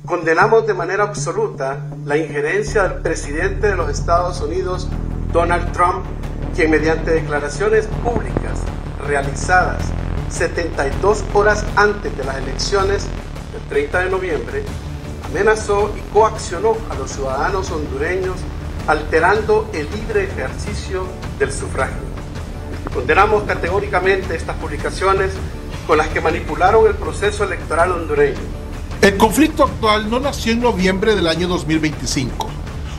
Condenamos de manera absoluta la injerencia del presidente de los Estados Unidos, Donald Trump, quien mediante declaraciones públicas realizadas 72 horas antes de las elecciones del 30 de noviembre, amenazó y coaccionó a los ciudadanos hondureños, alterando el libre ejercicio del sufragio. Condenamos categóricamente estas publicaciones con las que manipularon el proceso electoral hondureño. El conflicto actual no nació en noviembre del año 2025.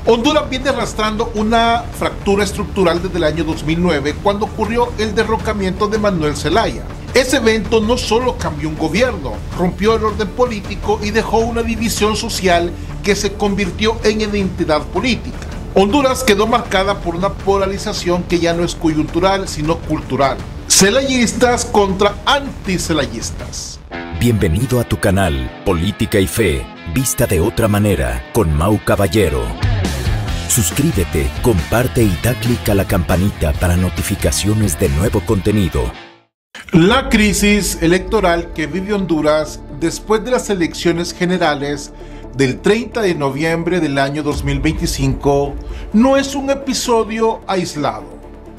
Honduras viene arrastrando una fractura estructural desde el año 2009, cuando ocurrió el derrocamiento de Manuel Zelaya. Ese evento no solo cambió un gobierno, rompió el orden político y dejó una división social que se convirtió en identidad política. Honduras quedó marcada por una polarización que ya no es coyuntural, sino cultural. Celayistas contra anticelayistas. Bienvenido a tu canal Política y Fe, vista de otra manera, con Mau Caballero. Suscríbete, comparte y da clic a la campanita para notificaciones de nuevo contenido. La crisis electoral que vive Honduras después de las elecciones generales del 30 de noviembre del año 2025 no es un episodio aislado,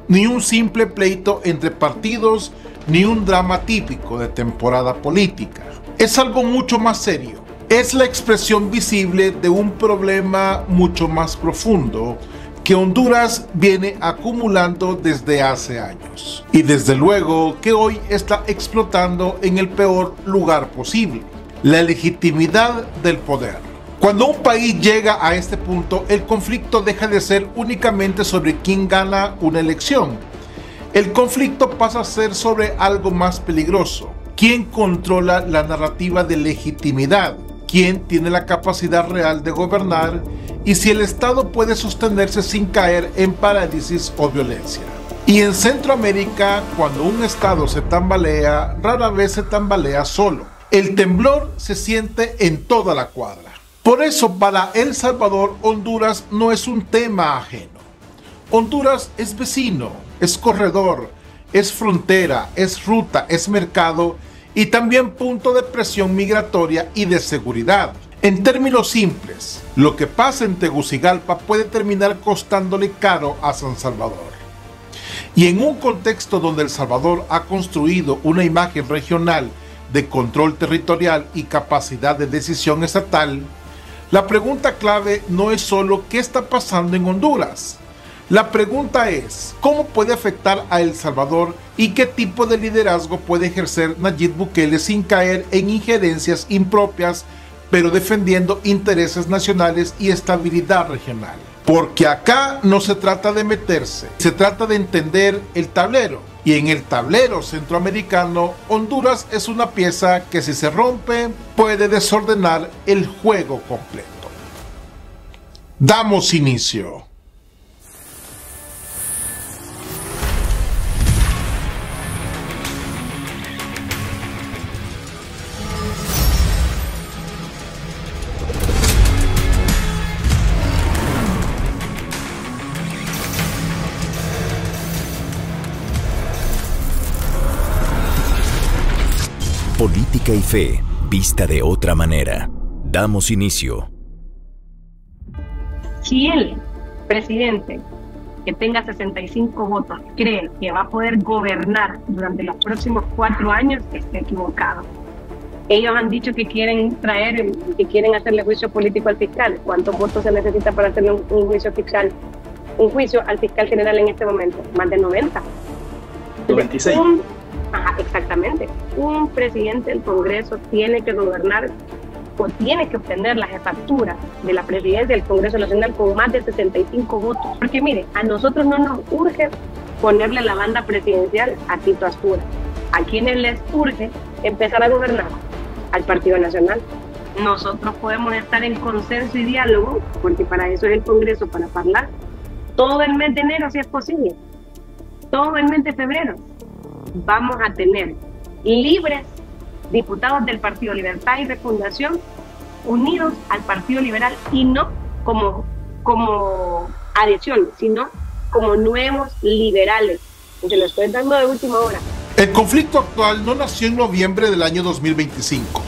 ni un simple pleito entre partidos, ni un drama típico de temporada política. Es algo mucho más serio. Es la expresión visible de un problema mucho más profundo que Honduras viene acumulando desde hace años. Y desde luego que hoy está explotando en el peor lugar posible: la legitimidad del poder. Cuando un país llega a este punto, el conflicto deja de ser únicamente sobre quién gana una elección. El conflicto pasa a ser sobre algo más peligroso: quién controla la narrativa de legitimidad, quién tiene la capacidad real de gobernar y si el Estado puede sostenerse sin caer en parálisis o violencia. Y en Centroamérica, cuando un Estado se tambalea, rara vez se tambalea solo. El temblor se siente en toda la cuadra. Por eso, para El Salvador, Honduras no es un tema ajeno. Honduras es vecino, es corredor, es frontera, es ruta, es mercado y también punto de presión migratoria y de seguridad. En términos simples, lo que pasa en Tegucigalpa puede terminar costándole caro a San Salvador. Y en un contexto donde El Salvador ha construido una imagen regional de control territorial y capacidad de decisión estatal, la pregunta clave no es solo qué está pasando en Honduras. La pregunta es, ¿cómo puede afectar a El Salvador y qué tipo de liderazgo puede ejercer Nayib Bukele sin caer en injerencias impropias, pero defendiendo intereses nacionales y estabilidad regional? Porque acá no se trata de meterse, se trata de entender el tablero. Y en el tablero centroamericano, Honduras es una pieza que, si se rompe, puede desordenar el juego completo. Damos inicio. Política y Fe, vista de otra manera. Damos inicio. Si el presidente que tenga 65 votos cree que va a poder gobernar durante los próximos 4 años, está equivocado. Ellos han dicho que quieren hacerle juicio político al fiscal. ¿Cuántos votos se necesita para hacerle un juicio fiscal? Un juicio al fiscal general en este momento, más de 90. 96. Exactamente. Un presidente del Congreso tiene que gobernar o tiene que obtener la jefatura de la presidencia del Congreso Nacional con más de 65 votos. Porque mire, a nosotros no nos urge ponerle la banda presidencial a Tito Astura. A quienes les urge empezar a gobernar, al Partido Nacional. Nosotros podemos estar en consenso y diálogo, porque para eso es el Congreso, para hablar todo el mes de enero, si es posible, todo el mes de febrero. Vamos a tener libres diputados del Partido Libertad y Refundación unidos al Partido Liberal, y no como adhesión, sino como nuevos liberales. Se lo estoy dando de última hora. El conflicto actual no nació en noviembre del año 2025.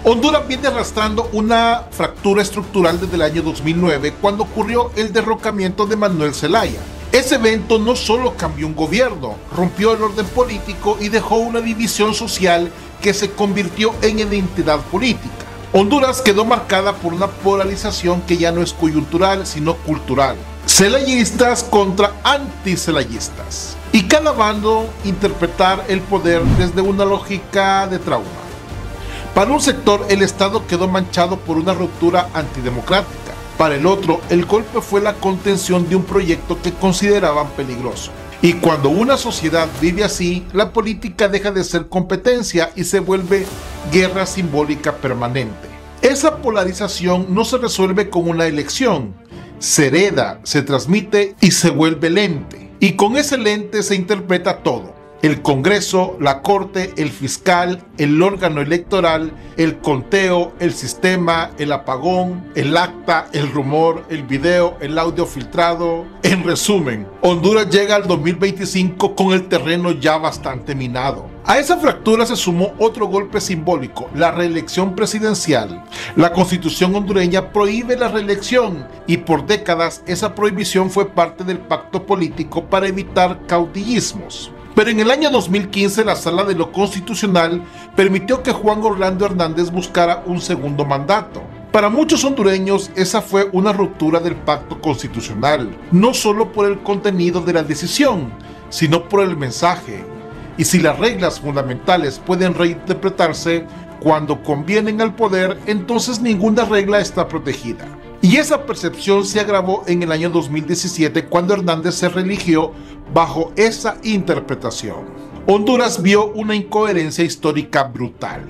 Honduras viene arrastrando una fractura estructural desde el año 2009, cuando ocurrió el derrocamiento de Manuel Zelaya. Ese evento no solo cambió un gobierno, rompió el orden político y dejó una división social que se convirtió en identidad política. Honduras quedó marcada por una polarización que ya no es coyuntural, sino cultural. Celayistas contra anticelayistas. Y cada bando interpretar el poder desde una lógica de trauma. Para un sector, el Estado quedó manchado por una ruptura antidemocrática. Para el otro, el golpe fue la contención de un proyecto que consideraban peligroso. Y cuando una sociedad vive así, la política deja de ser competencia y se vuelve guerra simbólica permanente. Esa polarización no se resuelve con una elección, se hereda, se transmite y se vuelve lente. Y con ese lente se interpreta todo. El Congreso, la Corte, el fiscal, el órgano electoral, el conteo, el sistema, el apagón, el acta, el rumor, el video, el audio filtrado. En resumen, Honduras llega al 2025 con el terreno ya bastante minado. A esa fractura se sumó otro golpe simbólico, la reelección presidencial. La Constitución hondureña prohíbe la reelección y por décadas esa prohibición fue parte del pacto político para evitar caudillismos. Pero en el año 2015 la Sala de lo Constitucional permitió que Juan Orlando Hernández buscara un segundo mandato. Para muchos hondureños esa fue una ruptura del pacto constitucional, no solo por el contenido de la decisión, sino por el mensaje. Y si las reglas fundamentales pueden reinterpretarse cuando convienen al poder, entonces ninguna regla está protegida. Y esa percepción se agravó en el año 2017 cuando Hernández se reeligió bajo esa interpretación. Honduras vio una incoherencia histórica brutal.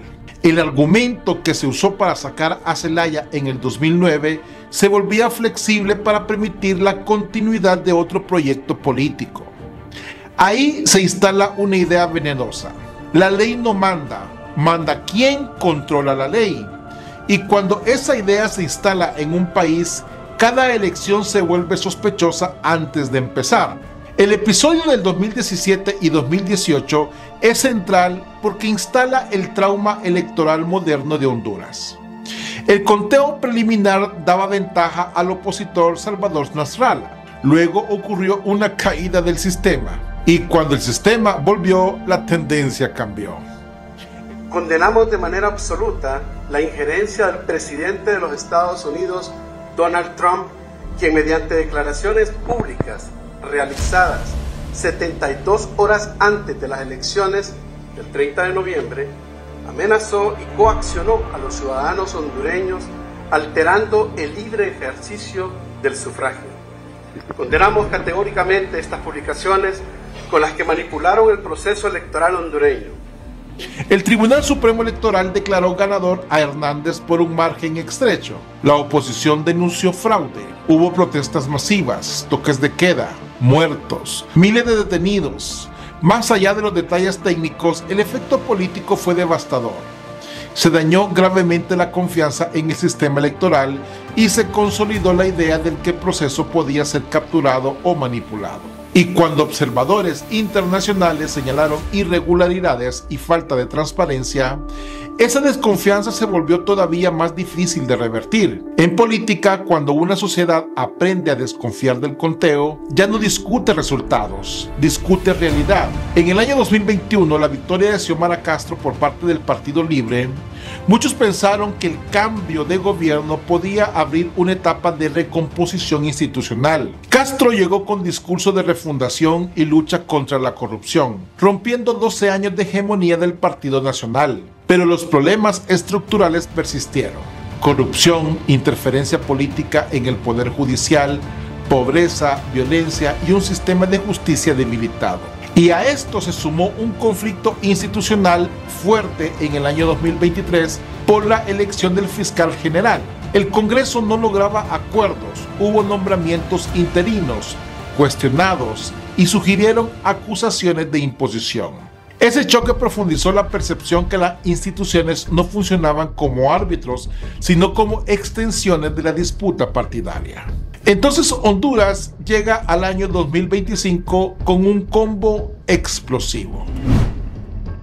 El argumento que se usó para sacar a Zelaya en el 2009 se volvía flexible para permitir la continuidad de otro proyecto político. Ahí se instala una idea venenosa. La ley no manda, manda quien controla la ley. Y cuando esa idea se instala en un país, cada elección se vuelve sospechosa antes de empezar. El episodio del 2017 y 2018 es central porque instala el trauma electoral moderno de Honduras. El conteo preliminar daba ventaja al opositor Salvador Nasralla. Luego ocurrió una caída del sistema. Y cuando el sistema volvió, la tendencia cambió. Condenamos de manera absoluta la injerencia del presidente de los Estados Unidos, Donald Trump, quien mediante declaraciones públicas realizadas 72 horas antes de las elecciones del 30 de noviembre, amenazó y coaccionó a los ciudadanos hondureños, alterando el libre ejercicio del sufragio. Condenamos categóricamente estas publicaciones con las que manipularon el proceso electoral hondureño. El Tribunal Supremo Electoral declaró ganador a Hernández por un margen estrecho. La oposición denunció fraude. Hubo protestas masivas, toques de queda, muertos, miles de detenidos. Más allá de los detalles técnicos, el efecto político fue devastador. Se dañó gravemente la confianza en el sistema electoral y se consolidó la idea de que el proceso podía ser capturado o manipulado. Y cuando observadores internacionales señalaron irregularidades y falta de transparencia, esa desconfianza se volvió todavía más difícil de revertir. En política, cuando una sociedad aprende a desconfiar del conteo, ya no discute resultados, discute realidad. En el año 2021, la victoria de Xiomara Castro por parte del Partido Libre, muchos pensaron que el cambio de gobierno podía abrir una etapa de recomposición institucional. Castro llegó con discurso de refundación y lucha contra la corrupción, rompiendo 12 años de hegemonía del Partido Nacional. Pero los problemas estructurales persistieron. Corrupción, interferencia política en el poder judicial, pobreza, violencia y un sistema de justicia debilitado. Y a esto se sumó un conflicto institucional fuerte en el año 2023 por la elección del fiscal general. El Congreso no lograba acuerdos, hubo nombramientos interinos, cuestionados y sugirieron acusaciones de imposición. Ese choque profundizó la percepción que las instituciones no funcionaban como árbitros, sino como extensiones de la disputa partidaria. Entonces Honduras llega al año 2025 con un combo explosivo.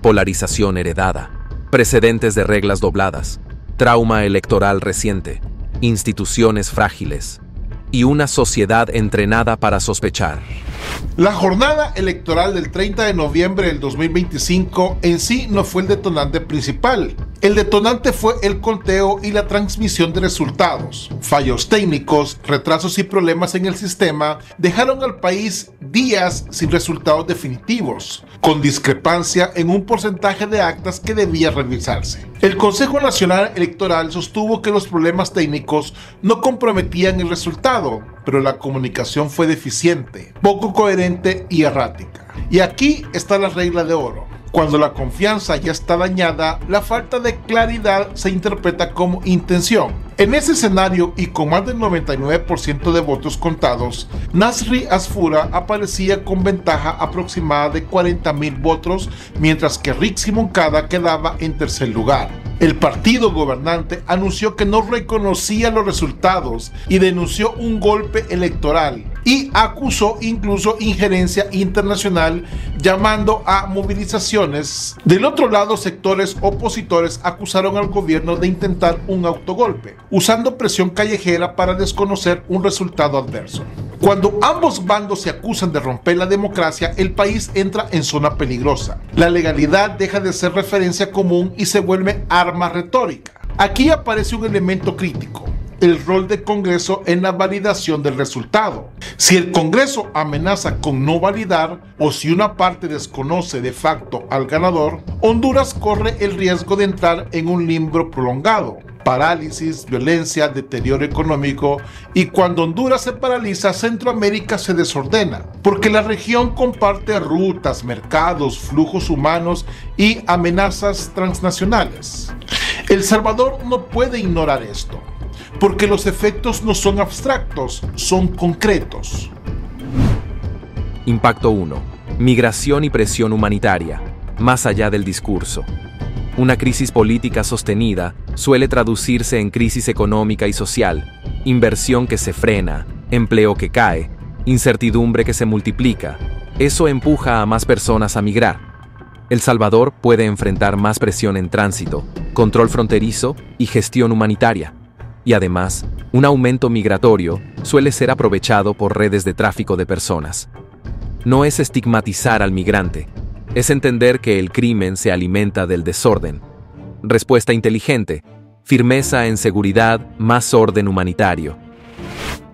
Polarización heredada, precedentes de reglas dobladas, trauma electoral reciente, instituciones frágiles y una sociedad entrenada para sospechar. La jornada electoral del 30 de noviembre del 2025 en sí no fue el detonante principal. El detonante fue el conteo y la transmisión de resultados. Fallos técnicos, retrasos y problemas en el sistema dejaron al país días sin resultados definitivos, con discrepancia en un porcentaje de actas que debía revisarse. El Consejo Nacional Electoral sostuvo que los problemas técnicos no comprometían el resultado, pero la comunicación fue deficiente, poco coherente y errática. Y aquí está la regla de oro. Cuando la confianza ya está dañada, la falta de claridad se interpreta como intención. En ese escenario y con más del 99% de votos contados, Nasri Asfura aparecía con ventaja aproximada de 40.000 votos, mientras que Rixi Moncada quedaba en tercer lugar. El partido gobernante anunció que no reconocía los resultados y denunció un golpe electoral y acusó incluso injerencia internacional, llamando a movilizaciones. Del otro lado, sectores opositores acusaron al gobierno de intentar un autogolpe, usando presión callejera para desconocer un resultado adverso. Cuando ambos bandos se acusan de romper la democracia, el país entra en zona peligrosa. La legalidad deja de ser referencia común y se vuelve arma retórica. Aquí aparece un elemento crítico: el rol del Congreso en la validación del resultado. Si el Congreso amenaza con no validar, o si una parte desconoce de facto al ganador, Honduras corre el riesgo de entrar en un limbo prolongado. Parálisis, violencia, deterioro económico, y cuando Honduras se paraliza, Centroamérica se desordena, porque la región comparte rutas, mercados, flujos humanos y amenazas transnacionales. El Salvador no puede ignorar esto, porque los efectos no son abstractos, son concretos. Impacto 1. Migración y presión humanitaria, más allá del discurso. Una crisis política sostenida suele traducirse en crisis económica y social, inversión que se frena, empleo que cae, incertidumbre que se multiplica. Eso empuja a más personas a migrar. El Salvador puede enfrentar más presión en tránsito, control fronterizo y gestión humanitaria. Y además, un aumento migratorio suele ser aprovechado por redes de tráfico de personas. No es estigmatizar al migrante, es entender que el crimen se alimenta del desorden. Respuesta inteligente, firmeza en seguridad, más orden humanitario.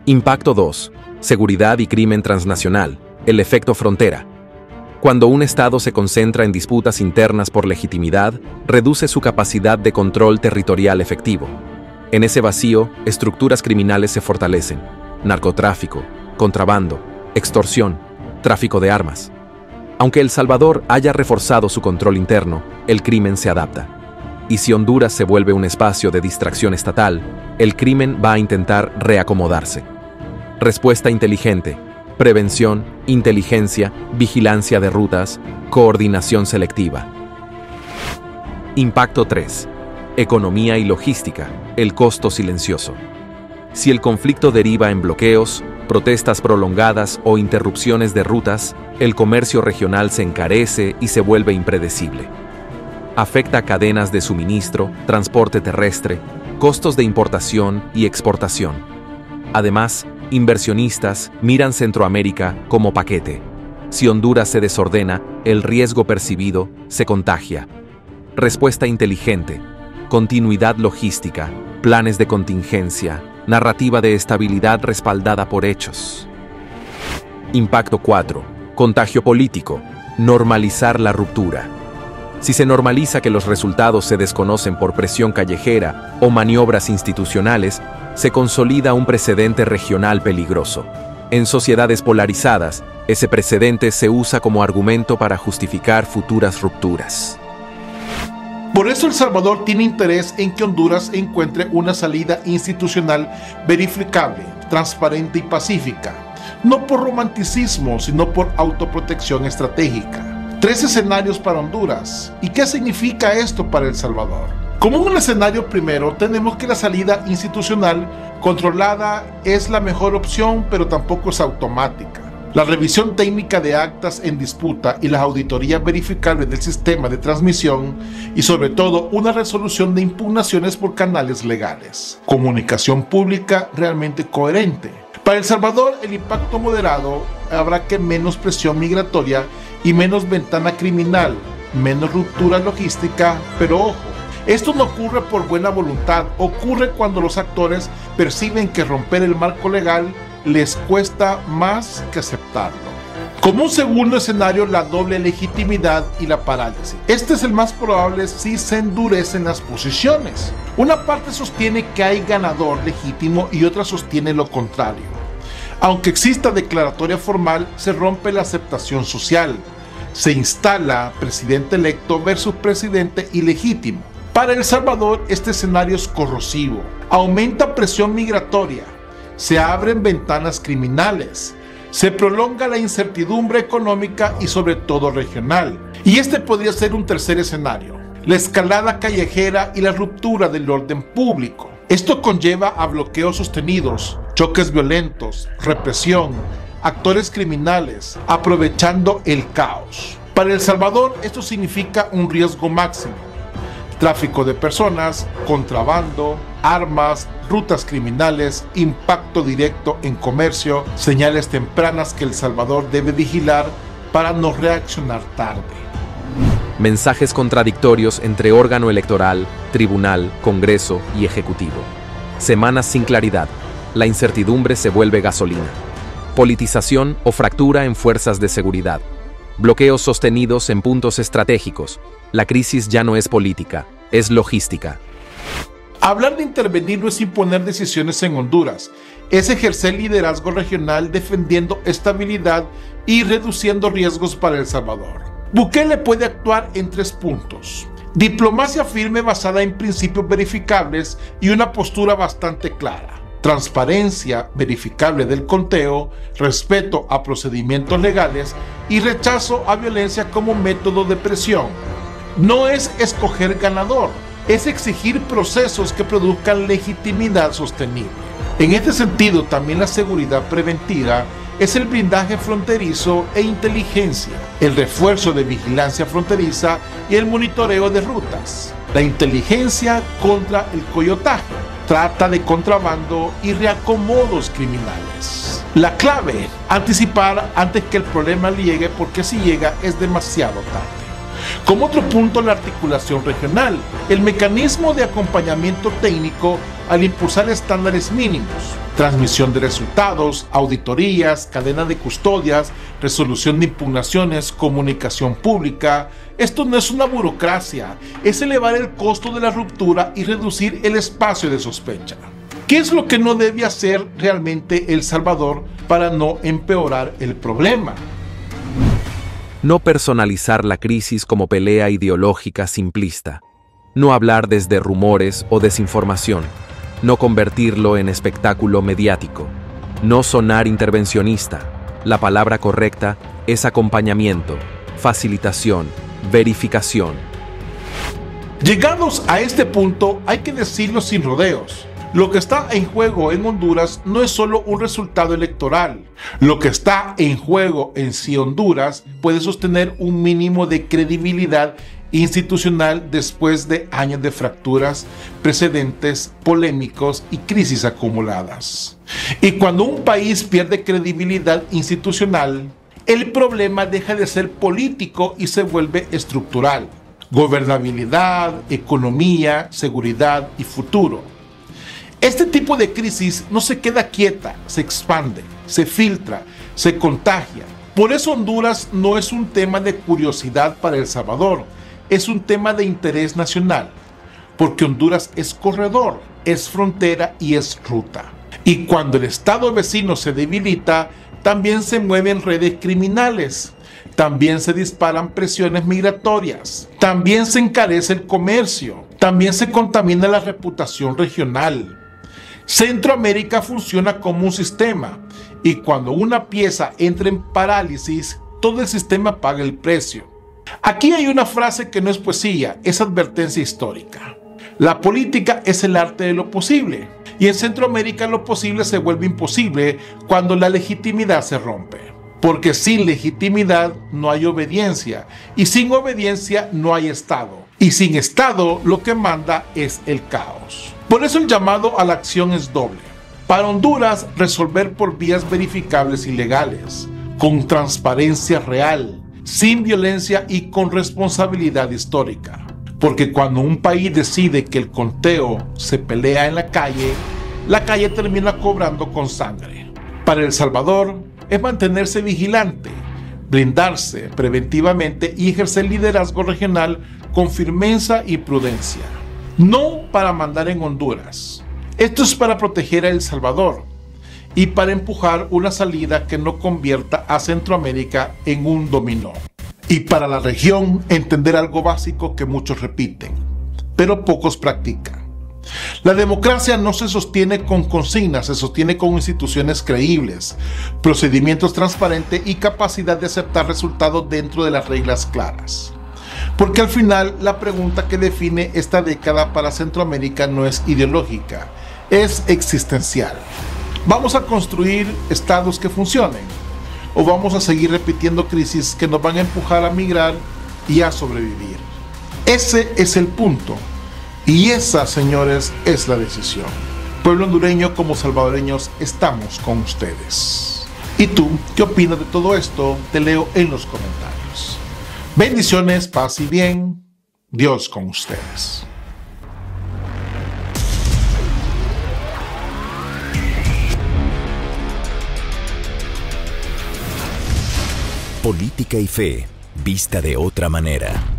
Impacto 2. Seguridad y crimen transnacional, el efecto frontera. Cuando un Estado se concentra en disputas internas por legitimidad, reduce su capacidad de control territorial efectivo. En ese vacío, estructuras criminales se fortalecen: narcotráfico, contrabando, extorsión, tráfico de armas. Aunque El Salvador haya reforzado su control interno, el crimen se adapta. Y si Honduras se vuelve un espacio de distracción estatal, el crimen va a intentar reacomodarse. Respuesta inteligente: prevención, inteligencia, vigilancia de rutas, coordinación selectiva. Impacto 3. Economía y logística, el costo silencioso. Si el conflicto deriva en bloqueos, protestas prolongadas o interrupciones de rutas, el comercio regional se encarece y se vuelve impredecible. Afecta cadenas de suministro, transporte terrestre, costos de importación y exportación. Además, inversionistas miran Centroamérica como paquete. Si Honduras se desordena, el riesgo percibido se contagia. Respuesta inteligente: continuidad logística, planes de contingencia, narrativa de estabilidad respaldada por hechos. Impacto 4. Contagio político, normalizar la ruptura. Si se normaliza que los resultados se desconocen por presión callejera o maniobras institucionales, se consolida un precedente regional peligroso. En sociedades polarizadas, ese precedente se usa como argumento para justificar futuras rupturas. Por eso El Salvador tiene interés en que Honduras encuentre una salida institucional verificable, transparente y pacífica, no por romanticismo, sino por autoprotección estratégica. 3 escenarios para Honduras. ¿Y qué significa esto para El Salvador? Como un escenario primero, tenemos que la salida institucional controlada es la mejor opción, pero tampoco es automática. La revisión técnica de actas en disputa y las auditorías verificables del sistema de transmisión y sobre todo una resolución de impugnaciones por canales legales. Comunicación pública realmente coherente. Para El Salvador, el impacto moderado habrá que menos presión migratoria y menos ventana criminal, menos ruptura logística, pero ojo, esto no ocurre por buena voluntad, ocurre cuando los actores perciben que romper el marco legal les cuesta más que aceptarlo. Como un segundo escenario, la doble legitimidad y la parálisis. Este es el más probable si se endurecen las posiciones. Una parte sostiene que hay ganador legítimo y otra sostiene lo contrario. Aunque exista declaratoria formal, se rompe la aceptación social. Se instala presidente electo versus presidente ilegítimo. Para El Salvador, este escenario es corrosivo. Aumenta presión migratoria. Se abren ventanas criminales, se prolonga la incertidumbre económica y sobre todo regional. Y este podría ser un tercer escenario, la escalada callejera y la ruptura del orden público. Esto conlleva a bloqueos sostenidos, choques violentos, represión, actores criminales, aprovechando el caos. Para El Salvador esto significa un riesgo máximo. Tráfico de personas, contrabando, armas, rutas criminales, impacto directo en comercio, señales tempranas que El Salvador debe vigilar para no reaccionar tarde. Mensajes contradictorios entre órgano electoral, tribunal, Congreso y Ejecutivo. Semanas sin claridad. La incertidumbre se vuelve gasolina. Politización o fractura en fuerzas de seguridad. Bloqueos sostenidos en puntos estratégicos. La crisis ya no es política, es logística. Hablar de intervenir no es imponer decisiones en Honduras, es ejercer liderazgo regional defendiendo estabilidad y reduciendo riesgos para El Salvador. Bukele puede actuar en 3 puntos. Diplomacia firme basada en principios verificables y una postura bastante clara. Transparencia verificable del conteo, respeto a procedimientos legales y rechazo a violencia como método de presión. No es escoger ganador, es exigir procesos que produzcan legitimidad sostenible. En este sentido, también la seguridad preventiva es el blindaje fronterizo e inteligencia, el refuerzo de vigilancia fronteriza y el monitoreo de rutas. La inteligencia contra el coyotaje, trata de contrabando y reacomodos criminales. La clave, anticipar antes que el problema llegue, porque si llega es demasiado tarde. Como otro punto, la articulación regional, el mecanismo de acompañamiento técnico al impulsar estándares mínimos, transmisión de resultados, auditorías, cadena de custodias, resolución de impugnaciones, comunicación pública. Esto no es una burocracia, es elevar el costo de la ruptura y reducir el espacio de sospecha. ¿Qué es lo que no debe hacer realmente El Salvador para no empeorar el problema? No personalizar la crisis como pelea ideológica simplista. No hablar desde rumores o desinformación. No convertirlo en espectáculo mediático. No sonar intervencionista. La palabra correcta es acompañamiento, facilitación, verificación. Llegados a este punto, hay que decirlo sin rodeos. Lo que está en juego en Honduras no es solo un resultado electoral. Lo que está en juego en si Honduras puede sostener un mínimo de credibilidad institucional después de años de fracturas, precedentes polémicos y crisis acumuladas. Y cuando un país pierde credibilidad institucional, el problema deja de ser político y se vuelve estructural. Gobernabilidad, economía, seguridad y futuro. Este tipo de crisis no se queda quieta, se expande, se filtra, se contagia. Por eso Honduras no es un tema de curiosidad para El Salvador, es un tema de interés nacional, porque Honduras es corredor, es frontera y es ruta. Y cuando el Estado vecino se debilita, también se mueven redes criminales, también se disparan presiones migratorias, también se encarece el comercio, también se contamina la reputación regional. Centroamérica funciona como un sistema y cuando una pieza entra en parálisis, todo el sistema paga el precio. Aquí hay una frase que no es poesía, es advertencia histórica. La política es el arte de lo posible y en Centroamérica lo posible se vuelve imposible cuando la legitimidad se rompe. porque sin legitimidad no hay obediencia, y sin obediencia no hay Estado, y sin Estado lo que manda es el caos. Por eso el llamado a la acción es doble. Para Honduras, resolver por vías verificables y legales, con transparencia real, sin violencia y con responsabilidad histórica. Porque cuando un país decide que el conteo se pelea en la calle termina cobrando con sangre. Para El Salvador es mantenerse vigilante, blindarse preventivamente y ejercer liderazgo regional con firmeza y prudencia. No para mandar en Honduras. Esto es para proteger a El Salvador y para empujar una salida que no convierta a Centroamérica en un dominó. Y para la región entender algo básico que muchos repiten, pero pocos practican. La democracia no se sostiene con consignas, se sostiene con instituciones creíbles, procedimientos transparentes y capacidad de aceptar resultados dentro de las reglas claras. Porque al final la pregunta que define esta década para Centroamérica no es ideológica, es existencial. ¿Vamos a construir estados que funcionen? ¿O vamos a seguir repitiendo crisis que nos van a empujar a migrar y a sobrevivir? Ese es el punto. Y esa, señores, es la decisión. Pueblo hondureño como salvadoreños estamos con ustedes. ¿Y tú qué opinas de todo esto? Te leo en los comentarios. Bendiciones, paz y bien. Dios con ustedes. Política y fe, vista de otra manera.